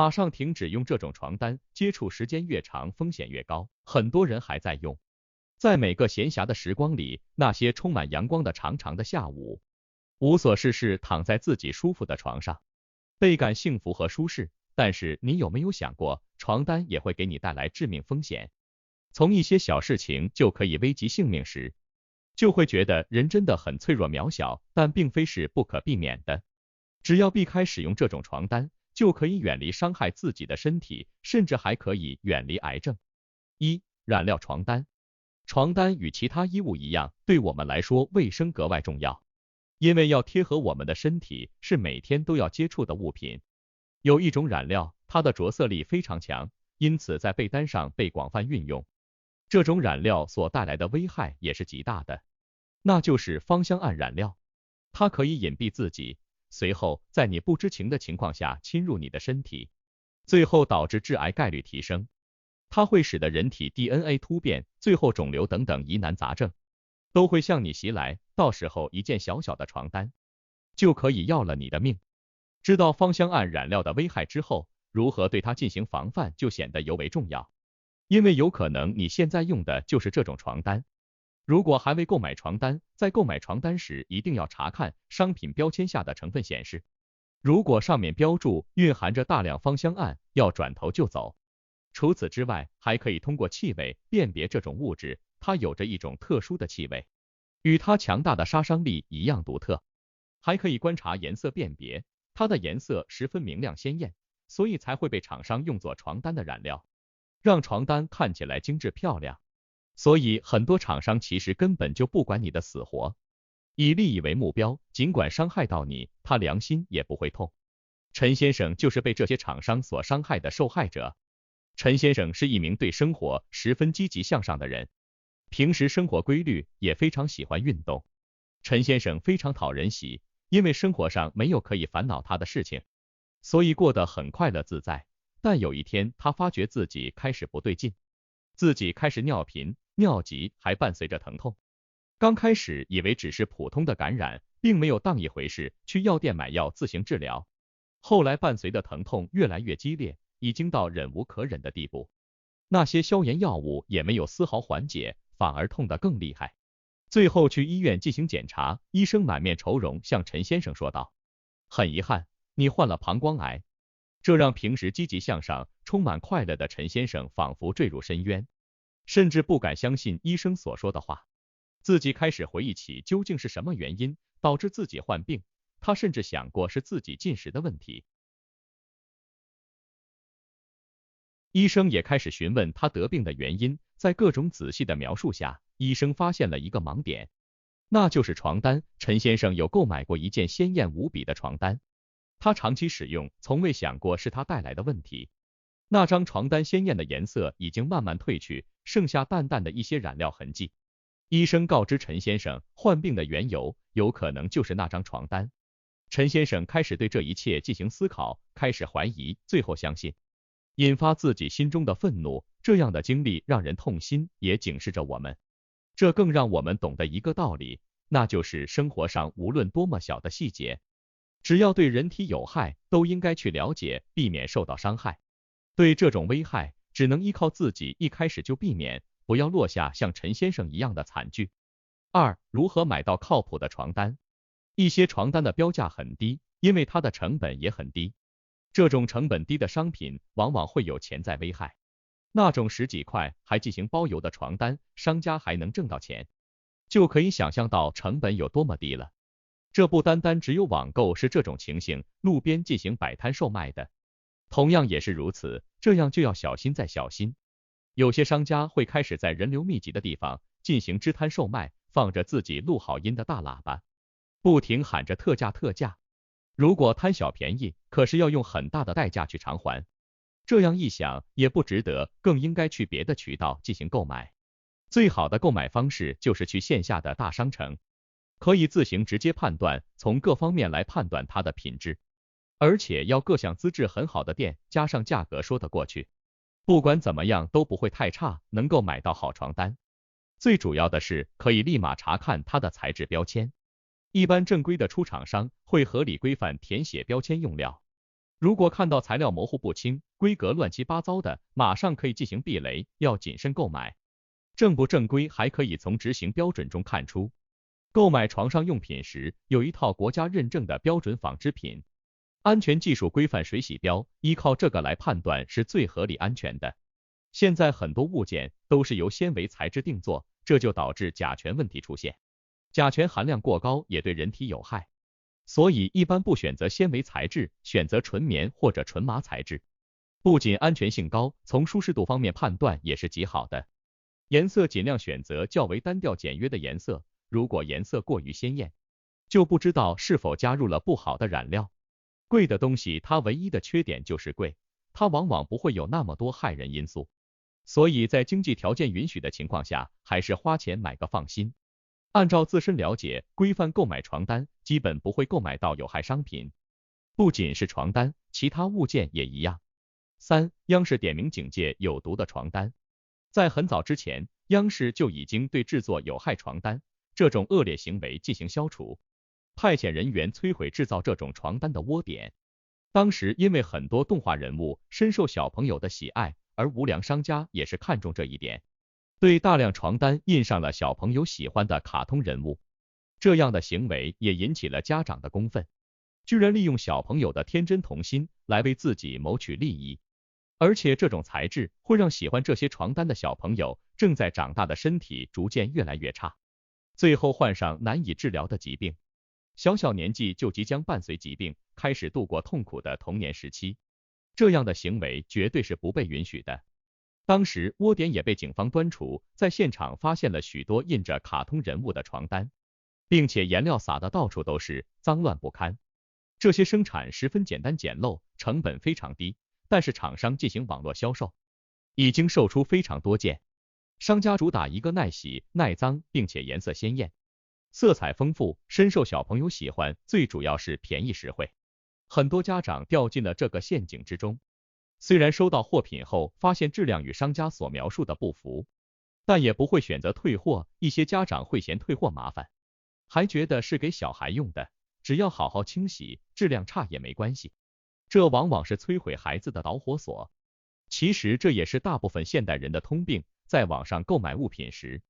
马上停止用这种床单，接触时间越长，风险越高。很多人还在用。在每个闲暇的时光里，那些充满阳光的长长的下午，无所事事，躺在自己舒服的床上，倍感幸福和舒适。但是你有没有想过，床单也会给你带来致命风险？从一些小事情就可以危及性命时，就会觉得人真的很脆弱渺小，但并非是不可避免的。只要避开使用这种床单，就可以远离伤害自己的身体，甚至还可以远离癌症。1. 染料床单。床单与其他衣物一样，对我们来说卫生格外重要，因为要贴合我们的身体，是每天都要接触的物品。有一种染料，它的着色力非常强，因此在被单上被广泛运用。这种染料所带来的危害也是极大的，那就是芳香胺染料。它可以隐蔽自己，随后在你不知情的情况下侵入你的身体，最后导致致癌概率提升。它会使得人体 DNA 突变，最后肿瘤等等疑难杂症都会向你袭来，到时候一件小小的床单就可以要了你的命。知道芳香胺染料的危害之后，如何对它进行防范就显得尤为重要，因为有可能你现在用的就是这种床单。如果还未购买床单，在购买床单时一定要查看商品标签下的成分显示，如果上面标注蕴含着大量芳香胺，要转头就走。除此之外，还可以通过气味辨别这种物质，它有着一种特殊的气味，与它强大的杀伤力一样独特。还可以观察颜色辨别，它的颜色十分明亮鲜艳，所以才会被厂商用作床单的染料，让床单看起来精致漂亮。所以很多厂商其实根本就不管你的死活，以利益为目标，尽管伤害到你，他良心也不会痛。陈先生就是被这些厂商所伤害的受害者。陈先生是一名对生活十分积极向上的人，平时生活规律，也非常喜欢运动。陈先生非常讨人喜，因为生活上没有可以烦恼他的事情，所以过得很快乐自在。但有一天，他发觉自己开始不对劲，自己开始尿频、尿急，还伴随着疼痛。刚开始以为只是普通的感染，并没有当一回事，去药店买药自行治疗。后来伴随的疼痛越来越激烈，已经到忍无可忍的地步，那些消炎药物也没有丝毫缓解，反而痛得更厉害。最后去医院进行检查，医生满面愁容向陈先生说道：很遗憾，你患了膀胱癌。这让平时积极向上、充满快乐的陈先生仿佛坠入深渊，甚至不敢相信医生所说的话。自己开始回忆起究竟是什么原因导致自己患病，他甚至想过是自己进食的问题。医生也开始询问他得病的原因，在各种仔细的描述下，医生发现了一个盲点，那就是床单。陈先生有购买过一件鲜艳无比的床单，他长期使用，从未想过是他带来的问题。那张床单鲜艳的颜色已经慢慢褪去，剩下淡淡的一些染料痕迹。医生告知陈先生，患病的缘由有可能就是那张床单。陈先生开始对这一切进行思考，开始怀疑，最后相信，引发自己心中的愤怒。这样的经历让人痛心，也警示着我们。这更让我们懂得一个道理，那就是生活上无论多么小的细节，只要对人体有害，都应该去了解，避免受到伤害。对这种危害，只能依靠自己一开始就避免，不要落下像陈先生一样的惨剧。2. 如何买到靠谱的床单？一些床单的标价很低，因为它的成本也很低。这种成本低的商品往往会有潜在危害。那种10几块还进行包邮的床单，商家还能挣到钱，就可以想象到成本有多么低了。这不单单只有网购是这种情形，路边进行摆摊售卖的同样也是如此，这样就要小心再小心。有些商家会开始在人流密集的地方进行支摊售卖，放着自己录好音的大喇叭，不停喊着特价特价。如果贪小便宜，可是要用很大的代价去偿还。这样一想也不值得，更应该去别的渠道进行购买。最好的购买方式就是去线下的大商城，可以自行直接判断，从各方面来判断它的品质，而且要各项资质很好的店，加上价格说得过去，不管怎么样都不会太差，能够买到好床单。最主要的是可以立马查看它的材质标签，一般正规的出厂商会合理规范填写标签用料。如果看到材料模糊不清、规格乱七八糟的，马上可以进行避雷，要谨慎购买。正不正规还可以从执行标准中看出。购买床上用品时，有一套国家认证的标准纺织品安全技术规范水洗标，依靠这个来判断是最合理安全的。现在很多物件都是由纤维材质定做，这就导致甲醛问题出现。甲醛含量过高也对人体有害，所以一般不选择纤维材质，选择纯棉或者纯麻材质。不仅安全性高，从舒适度方面判断也是极好的。颜色尽量选择较为单调简约的颜色，如果颜色过于鲜艳，就不知道是否加入了不好的染料。贵的东西它唯一的缺点就是贵，它往往不会有那么多害人因素，所以在经济条件允许的情况下，还是花钱买个放心。按照自身了解，规范购买床单，基本不会购买到有害商品。不仅是床单，其他物件也一样。3. 央视点名警戒有毒的床单。在很早之前，央视就已经对制作有害床单这种恶劣行为进行消除，派遣人员摧毁制造这种床单的窝点。当时因为很多动画人物深受小朋友的喜爱，而无良商家也是看中这一点，对大量床单印上了小朋友喜欢的卡通人物。这样的行为也引起了家长的公愤，居然利用小朋友的天真童心来为自己谋取利益。而且这种材质会让喜欢这些床单的小朋友正在长大的身体逐渐越来越差，最后患上难以治疗的疾病。小小年纪就即将伴随疾病开始度过痛苦的童年时期，这样的行为绝对是不被允许的。当时窝点也被警方端除，在现场发现了许多印着卡通人物的床单，并且颜料撒的到处都是，脏乱不堪。这些生产十分简单简陋，成本非常低，但是厂商进行网络销售，已经售出非常多件。商家主打一个耐洗、耐脏，并且颜色鲜艳，色彩丰富，深受小朋友喜欢，最主要是便宜实惠。很多家长掉进了这个陷阱之中。虽然收到货品后发现质量与商家所描述的不符，但也不会选择退货，一些家长会嫌退货麻烦，还觉得是给小孩用的，只要好好清洗，质量差也没关系。这往往是摧毁孩子的导火索。其实这也是大部分现代人的通病，在网上购买物品时，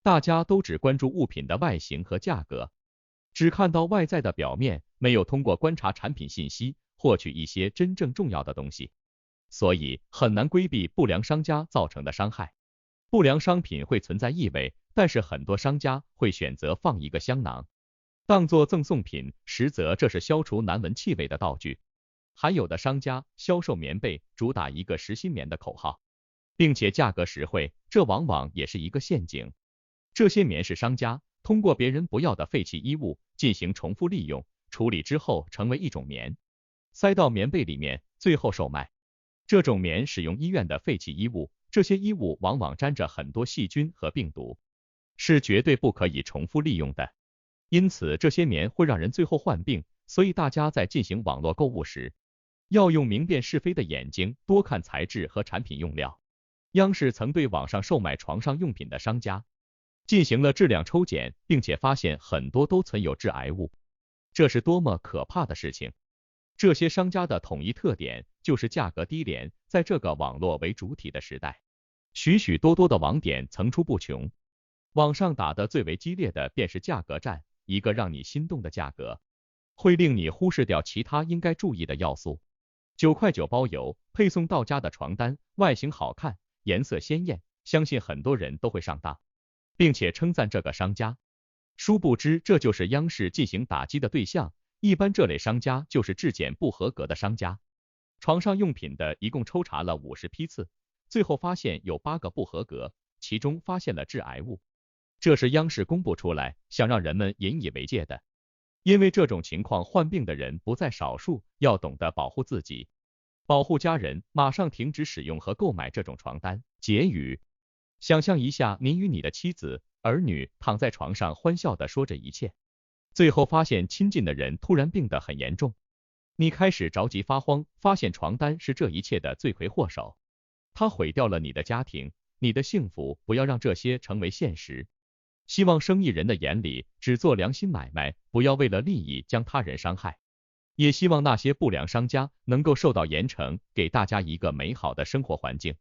大家都只关注物品的外形和价格，只看到外在的表面，没有通过观察产品信息，获取一些真正重要的东西，所以很难规避不良商家造成的伤害。不良商品会存在异味，但是很多商家会选择放一个香囊，当做赠送品，实则这是消除难闻气味的道具。还有的商家销售棉被，主打一个实心棉的口号，并且价格实惠，这往往也是一个陷阱。这些棉是商家通过别人不要的废弃衣物进行重复利用，处理之后成为一种棉，塞到棉被里面，最后售卖。这种棉使用医院的废弃衣物，这些衣物往往沾着很多细菌和病毒，是绝对不可以重复利用的。因此这些棉会让人最后患病，所以大家在进行网络购物时，要用明辨是非的眼睛，多看材质和产品用料。央视曾对网上售卖床上用品的商家进行了质量抽检，并且发现很多都存有致癌物，这是多么可怕的事情！这些商家的统一特点就是价格低廉，在这个网络为主体的时代，许许多多的网点层出不穷。网上打的最为激烈的便是价格战，一个让你心动的价格，会令你忽视掉其他应该注意的要素。9块9包邮，配送到家的床单，外形好看，颜色鲜艳，相信很多人都会上当，并且称赞这个商家。殊不知这就是央视进行打击的对象，一般这类商家就是质检不合格的商家。床上用品的一共抽查了50批次，最后发现有8个不合格，其中发现了致癌物。这是央视公布出来，想让人们引以为戒的。因为这种情况患病的人不在少数，要懂得保护自己，保护家人，马上停止使用和购买这种床单。结语：想象一下，您与你的妻子、儿女躺在床上欢笑地说着一切，最后发现亲近的人突然病得很严重，你开始着急发慌，发现床单是这一切的罪魁祸首，它毁掉了你的家庭，你的幸福，不要让这些成为现实。希望生意人的眼里只做良心买卖，不要为了利益将他人伤害。也希望那些不良商家能够受到严惩，给大家一个美好的生活环境。